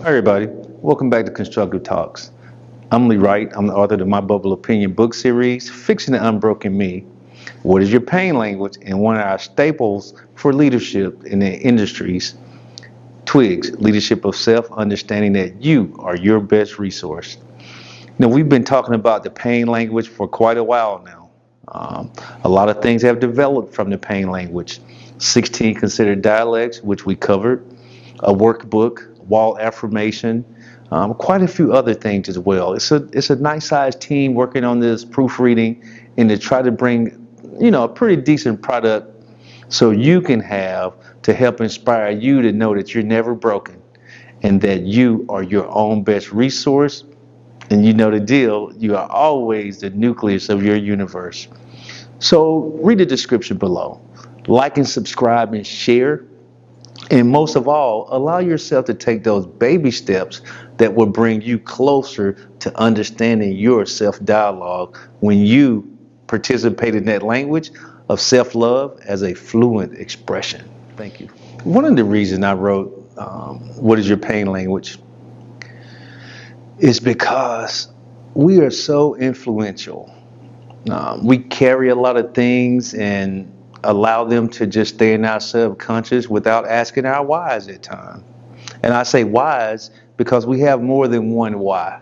Hi everybody, welcome back to Constructive Talks. I'm Lee Wright. I'm the author of the My Bubble Opinion book series, Fixing the Unbroken Me. What is your pain language? And one of our staples for leadership in the industries, TWIGs, Leadership of Self, understanding that you are your best resource. Now, we've been talking about the pain language for quite a while now. A lot of things have developed from the pain language. 16 considered dialects, which we covered, a workbook, wall affirmation, quite a few other things as well. It's a nice sized team working on this proofreading and to try to bring, a pretty decent product so you can have to help inspire you to know that you're never broken and that you are your own best resource. And you know the deal, you are always the nucleus of your universe. So read the description below. Like and subscribe and share. And most of all, allow yourself to take those baby steps that will bring you closer to understanding your self-dialogue when you participate in that language of self-love as a fluent expression. Thank you. One of the reasons I wrote What is Your Pain Language is because we are so influential. We carry a lot of things and allow them to just stay in our subconscious without asking our whys at times. And I say whys because we have more than one why.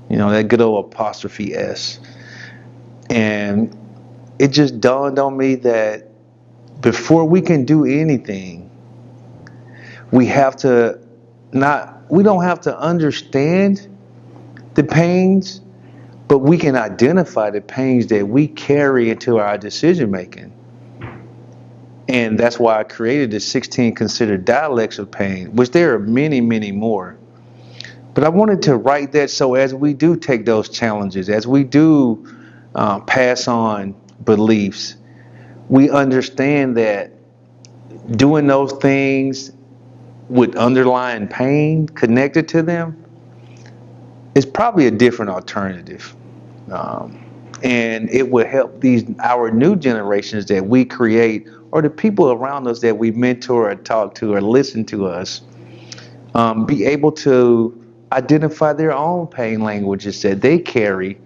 That good old apostrophe S. And it just dawned on me that before we can do anything, we don't have to understand the pains, but we can identify the pains that we carry into our decision making. And that's why I created the 16 considered dialects of pain, which there are many, many more. But I wanted to write that so as we do take those challenges, as we do pass on beliefs, we understand that doing those things with underlying pain connected to them is probably a different alternative. And it will help our new generations that we create, or the people around us that we mentor or talk to or listen to us, be able to identify their own pain languages that they carry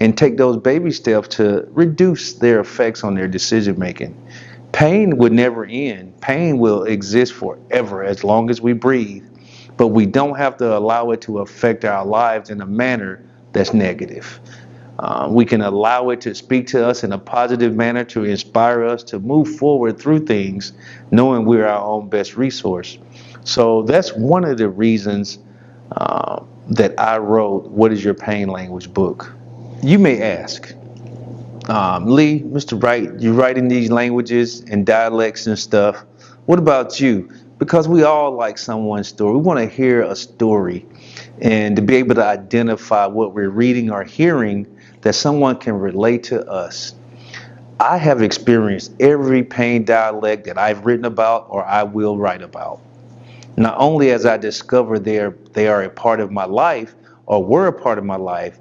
and take those baby steps to reduce their effects on their decision making. Pain would never end. Pain will exist forever as long as we breathe, but we don't have to allow it to affect our lives in a manner that's negative. We can allow it to speak to us in a positive manner to inspire us to move forward through things, knowing we're our own best resource. So that's one of the reasons that I wrote What is Your Pain Language book. You may ask, Lee, Mr. Wright, you're writing these languages and dialects and stuff. What about you? Because we all like someone's story. We want to hear a story and to be able to identify what we're reading or hearing that someone can relate to us. I have experienced every pain dialect that I've written about or I will write about. Not only as I discovered they are a part of my life or were a part of my life,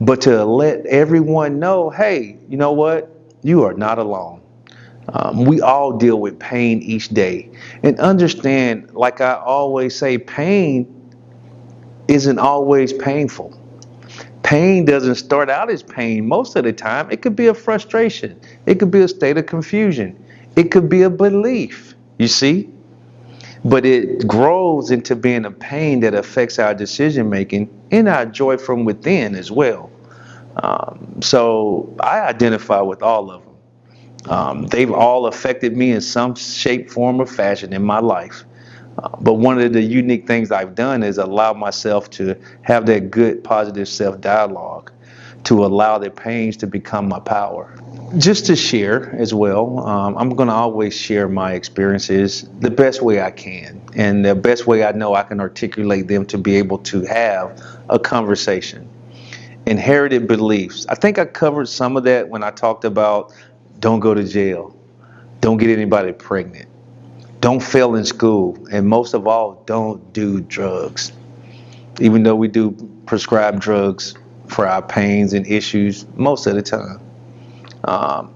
but to let everyone know, hey, you know what? You are not alone. We all deal with pain each day. And understand, like I always say, pain isn't always painful. Pain doesn't start out as pain most of the time. It could be a frustration. It could be a state of confusion. It could be a belief, you see? But it grows into being a pain that affects our decision making and our joy from within as well. So I identify with all of them. They've all affected me in some shape, form, or fashion in my life. But one of the unique things I've done is allow myself to have that good, positive self-dialogue, to allow the pains to become my power. Just to share as well, I'm going to always share my experiences the best way I can, and the best way I know I can articulate them to be able to have a conversation. Inherited beliefs. I think I covered some of that when I talked about don't go to jail, don't get anybody pregnant, don't fail in school, and most of all, don't do drugs. Even though we do prescribe drugs for our pains and issues most of the time.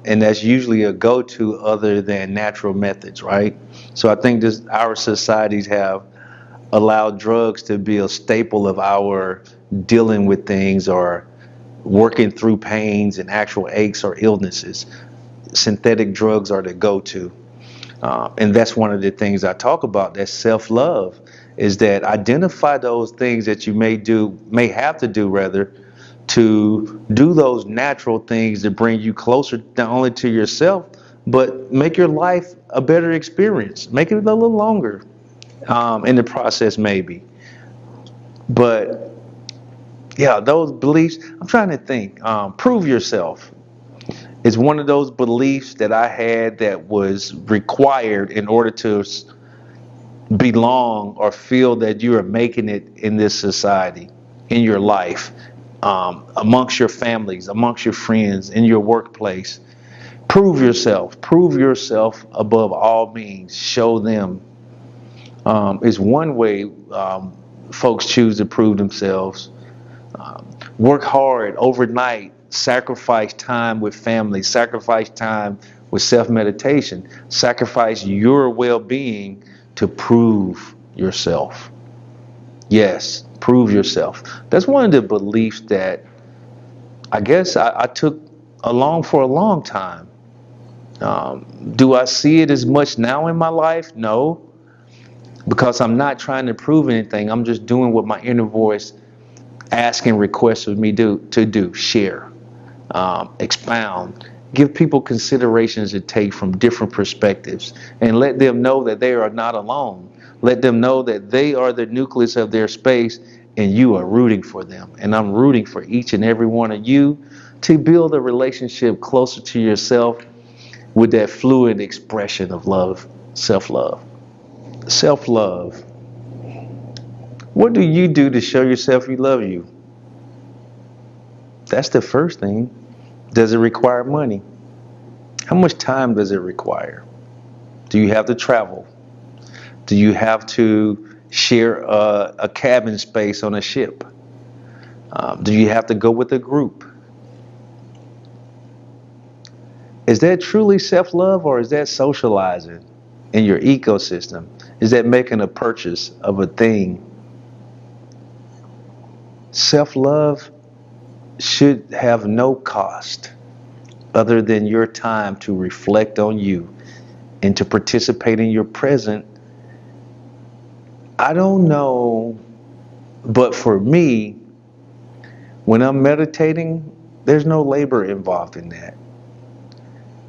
And that's usually a go-to other than natural methods, right? So I think our societies have allow drugs to be a staple of our dealing with things or working through pains and actual aches or illnesses. Synthetic drugs are the go-to. And that's one of the things I talk about, that self-love, is that identify those things that you may have to do rather, to do those natural things that bring you closer not only to yourself, but make your life a better experience. Make it a little longer in the process maybe. But yeah, those beliefs, I'm trying to think. Prove yourself is one of those beliefs that I had that was required in order to belong or feel that you are making it in this society, in your life, amongst your families, amongst your friends, in your workplace. Prove yourself. Prove yourself above all means. Show them. Is one way folks choose to prove themselves. Work hard overnight. Sacrifice time with family. Sacrifice time with self-meditation. Sacrifice your well-being to prove yourself. Yes, prove yourself. That's one of the beliefs that I guess I took along for a long time. Do I see it as much now in my life? No, because I'm not trying to prove anything. I'm just doing what my inner voice asks and requests of me to do. Share, expound, give people considerations to take from different perspectives, and let them know that they are not alone. Let them know that they are the nucleus of their space and you are rooting for them. And I'm rooting for each and every one of you to build a relationship closer to yourself with that fluid expression of love, self-love. Self-love. What do you do to show yourself you love you? That's the first thing. Does it require money? How much time does it require? Do you have to travel? Do you have to share a cabin space on a ship? Do you have to go with a group? Is that truly self-love, or is that socializing in your ecosystem? Is that making a purchase of a thing? Self-love should have no cost other than your time to reflect on you and to participate in your present. I don't know, but for me, when I'm meditating, there's no labor involved in that.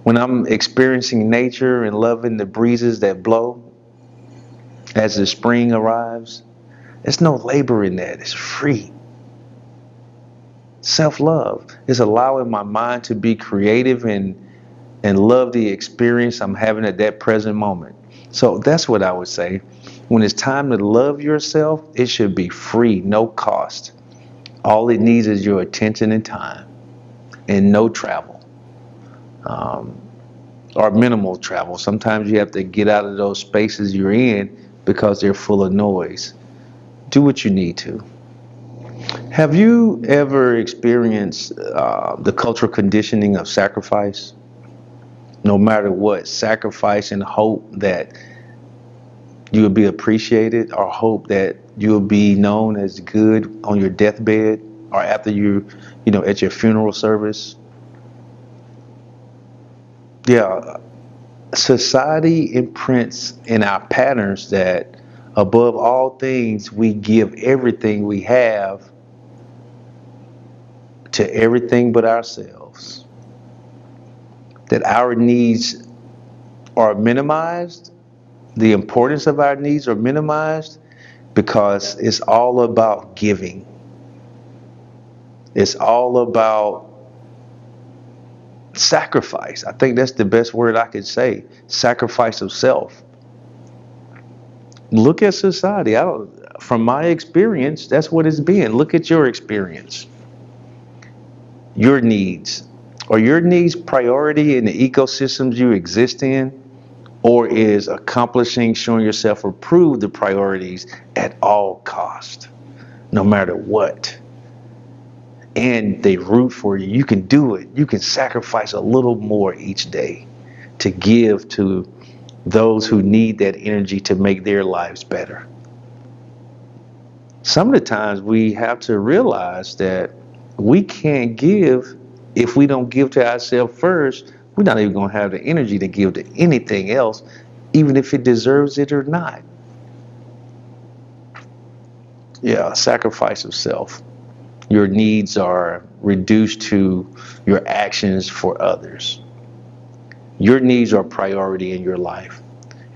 When I'm experiencing nature and loving the breezes that blow as the spring arrives, there's no labor in that. It's free. Self-love is allowing my mind to be creative and love the experience I'm having at that present moment. So that's what I would say. When it's time to love yourself, it should be free, no cost. All it needs is your attention and time, and no travel, or minimal travel. Sometimes you have to get out of those spaces you're in because they're full of noise. Do what you need to. Have you ever experienced the cultural conditioning of sacrifice? No matter what, sacrifice and hope that you will be appreciated, or hope that you will be known as good on your deathbed, or after at your funeral service. Yeah, society imprints in our patterns that above all things, we give everything we have to everything but ourselves. That our needs are minimized, the importance of our needs are minimized, because it's all about giving. It's all about sacrifice. I think that's the best word I could say. Sacrifice of self. Look at society. From my experience, that's what it's been. Look at your experience. Your needs. Are your needs priority in the ecosystems you exist in? Or is accomplishing, showing yourself approved the priorities at all cost, no matter what? And they root for you. You can do it. You can sacrifice a little more each day to give to those who need that energy to make their lives better. some of the times we have to realize that we can't give if we don't give to ourselves first. We're not even going to have the energy to give to anything else, even if it deserves it or not. Yeah, sacrifice of self. Your needs are reduced to your actions for others. Your needs are priority in your life.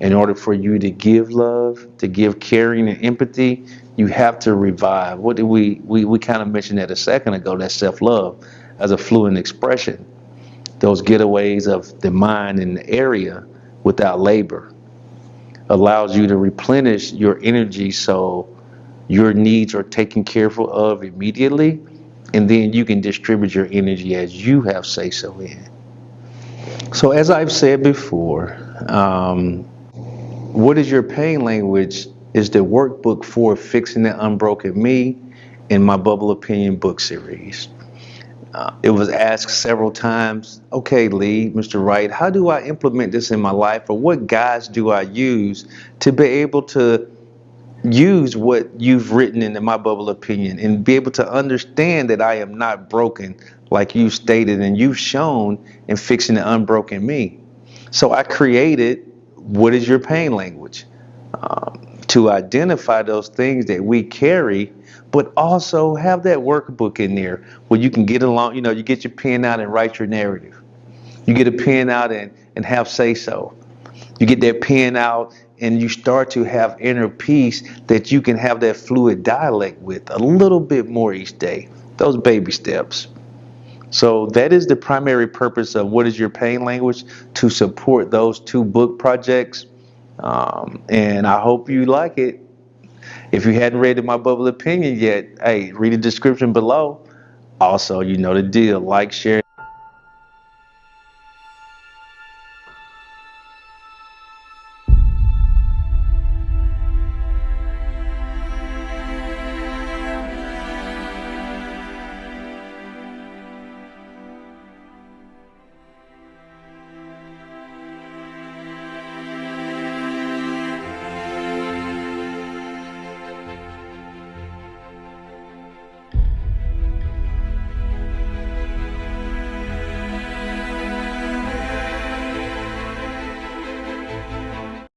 In order for you to give love, to give caring and empathy, you have to revive. What did we kind of mentioned that a second ago, that self-love as a fluent expression. Those getaways of the mind in the area without labor allows you to replenish your energy so your needs are taken care of immediately, and then you can distribute your energy as you have say so in. So as I've said before, what is your pain language is the workbook for fixing the unbroken me in my Bubble Opinion book series. It was asked several times, okay, Lee, Mr. Wright, how do I implement this in my life, or what guides do I use to be able to use what you've written in My Bubble Opinion and be able to understand that I am not broken like you stated and you've shown in fixing the unbroken me. So I created What is Your Pain Language? To identify those things that we carry, but also have that workbook in there where you can get along, you get your pen out and write your narrative. You get a pen out and have say so. You get that pen out and you start to have inner peace that you can have that fluid dialect with a little bit more each day. Those baby steps. So that is the primary purpose of What is Your Pain Language, to support those two book projects. And I hope you like it. If you hadn't read My Bubble Opinion yet, hey, read the description below. Also, you know the deal. Like, share.